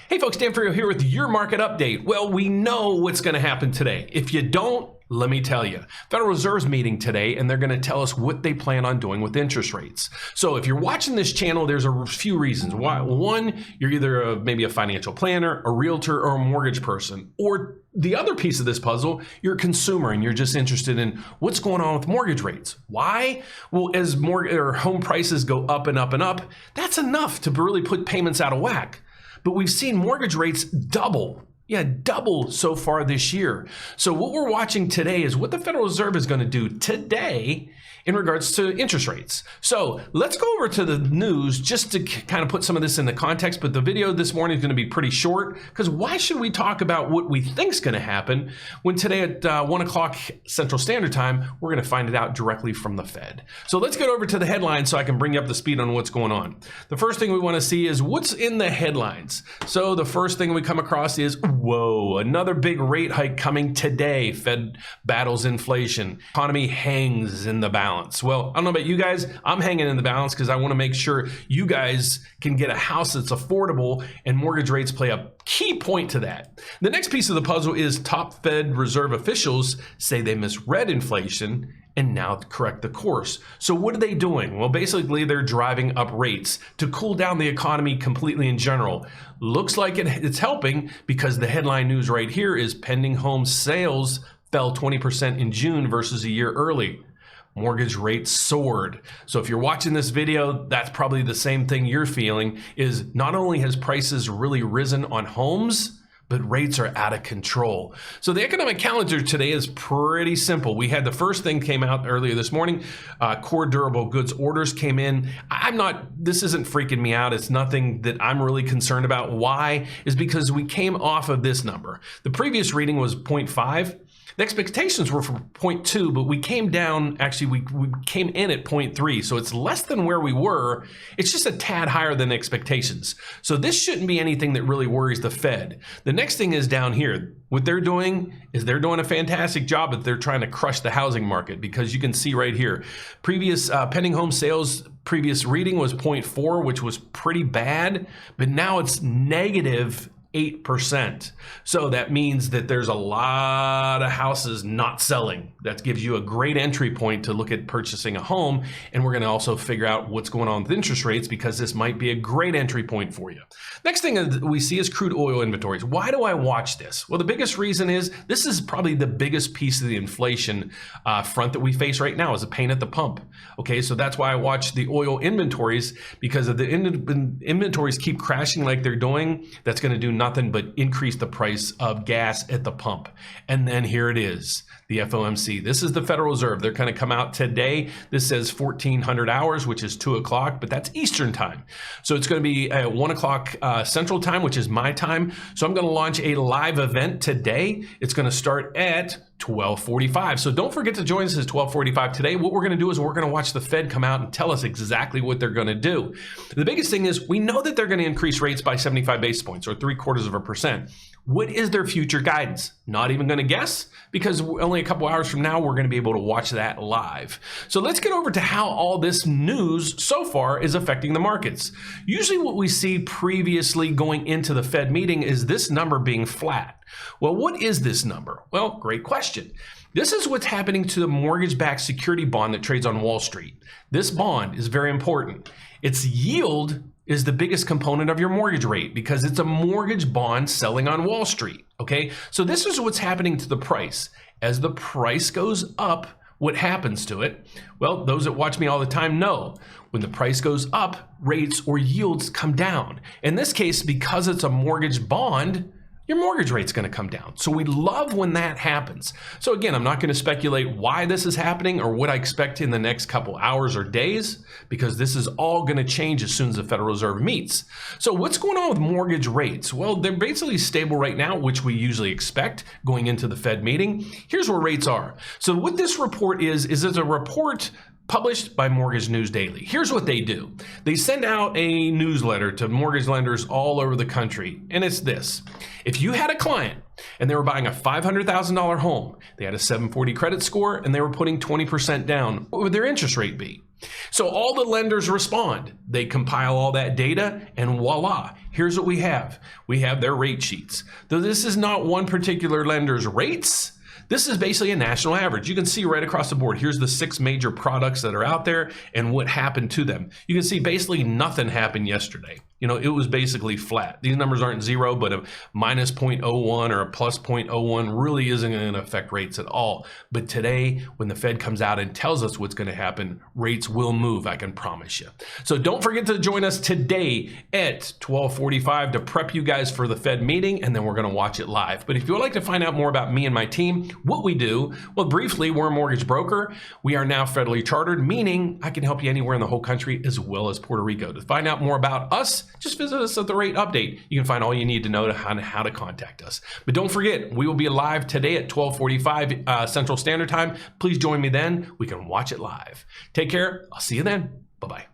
Hey folks, Dan Frio here with your market update. Well, we know what's going to happen today. If you don't, let me tell you. Federal Reserve's meeting today, and they're going to tell us what they plan on doing with interest rates. So if you're watching this channel, there's a few reasons. One, you're either maybe a financial planner, a realtor, or a mortgage person. Or the other piece of this puzzle, you're a consumer and you're just interested in what's going on with mortgage rates. Why? Well, as home prices go up and up and up, that's enough to really put payments out of whack. But we've seen mortgage rates double. Yeah, double so far this year. So what we're watching today is what the Federal Reserve is going to do today in regards to interest rates. So let's go over to the news just to kind of put some of this into context. But the video this morning is going to be pretty short because why should we talk about what we think is going to happen when today at 1 o'clock Central Standard Time, we're going to find it out directly from the Fed. So let's get over to the headlines so I can bring you up to speed on what's going on. The first thing we want to see is what's in the headlines. So the first thing we come across is, whoa, another big rate hike coming today. Fed battles inflation. Economy hangs in the balance. Well, I don't know about you guys. I'm hanging in the balance because I want to make sure you guys can get a house that's affordable, and mortgage rates play a key point to that. The next piece of the puzzle is top Fed Reserve officials say they misread inflation and now correct the course. So what are they doing? Well, basically they're driving up rates to cool down the economy completely in general. Looks like it's helping because the headline news right here is pending home sales fell 20% in June versus a year early. Mortgage rates soared. So if you're watching this video, that's probably the same thing you're feeling, is not only has prices really risen on homes, but rates are out of control. So the economic calendar today is pretty simple. We had the first thing came out earlier this morning. Core durable goods orders came in. This isn't freaking me out. It's nothing that I'm really concerned about. Why? Is because we came off of this number. The previous reading was 0.5. The expectations were for 0.2, but we came down, actually we came in at 0.3, so it's less than where we were. It's just a tad higher than expectations. So this shouldn't be anything that really worries the Fed. The next thing is down here. What they're doing is they're doing a fantastic job, but they're trying to crush the housing market because you can see right here, previous pending home sales, previous reading was 0.4, which was pretty bad, but now it's negative 8%. So that means that there's a lot of houses not selling. That gives you a great entry point to look at purchasing a home. And we're going to also figure out what's going on with interest rates because this might be a great entry point for you. Next thing we see is crude oil inventories. Why do I watch this? Well, the biggest reason is this is probably the biggest piece of the inflation front that we face right now is a pain at the pump. Okay, so that's why I watch the oil inventories, because if the inventories keep crashing like they're doing, that's going to do nothing but increase the price of gas at the pump. And then here it is, the FOMC. This is the Federal Reserve. They're going to come out today. This says 1400 hours, which is 2 o'clock, but that's Eastern time. So it's going to be at 1 o'clock Central time, which is my time. So I'm going to launch a live event today. It's going to start at 12:45. So don't forget to join us at 12:45 today. What we're going to do is we're going to watch the Fed come out and tell us exactly what they're going to do. The biggest thing is we know that they're going to increase rates by 75 basis points or 0.75%. What is their future guidance? Not even going to guess, because only a couple hours from now, we're going to be able to watch that live. So let's get over to how all this news so far is affecting the markets. Usually what we see previously going into the Fed meeting is this number being flat. Well, what is this number? Well, great question. This is what's happening to the mortgage-backed security bond that trades on Wall Street. This bond is very important. Its yield is the biggest component of your mortgage rate because it's a mortgage bond selling on Wall Street, okay? So this is what's happening to the price. As the price goes up, what happens to it? Well, those that watch me all the time know when the price goes up, rates or yields come down. In this case, because it's a mortgage bond, your mortgage rate's going to come down. So we love when that happens. So again, I'm not going to speculate why this is happening or what I expect in the next couple hours or days, because this is all going to change as soon as the Federal Reserve meets. So what's going on with mortgage rates? Well, they're basically stable right now, which we usually expect going into the Fed meeting. Here's where rates are. So what this report is it's a report published by Mortgage News Daily. Here's what they do. They send out a newsletter to mortgage lenders all over the country, and it's this. If you had a client and they were buying a $500,000 home, they had a 740 credit score, and they were putting 20% down, what would their interest rate be? So all the lenders respond. They compile all that data, and voila, here's what we have. We have their rate sheets. Though this is not one particular lender's rates, this is basically a national average. You can see right across the board, here's the 6 major products that are out there and what happened to them. You can see basically nothing happened yesterday. You know, it was basically flat. These numbers aren't zero, but a minus 0.01 or a plus 0.01 really isn't going to affect rates at all. But today, when the Fed comes out and tells us what's going to happen, rates will move, I can promise you. So don't forget to join us today at 12:45 to prep you guys for the Fed meeting, and then we're going to watch it live. But if you would like to find out more about me and my team, what we do, well, briefly, we're a mortgage broker. We are now federally chartered, meaning I can help you anywhere in the whole country as well as Puerto Rico. To find out more about us, just visit us at the rate update. You can find all you need to know on how to contact us. But don't forget, we will be live today at 12:45 Central Standard Time. Please join me then. We can watch it live. Take care. I'll see you then. Bye-bye.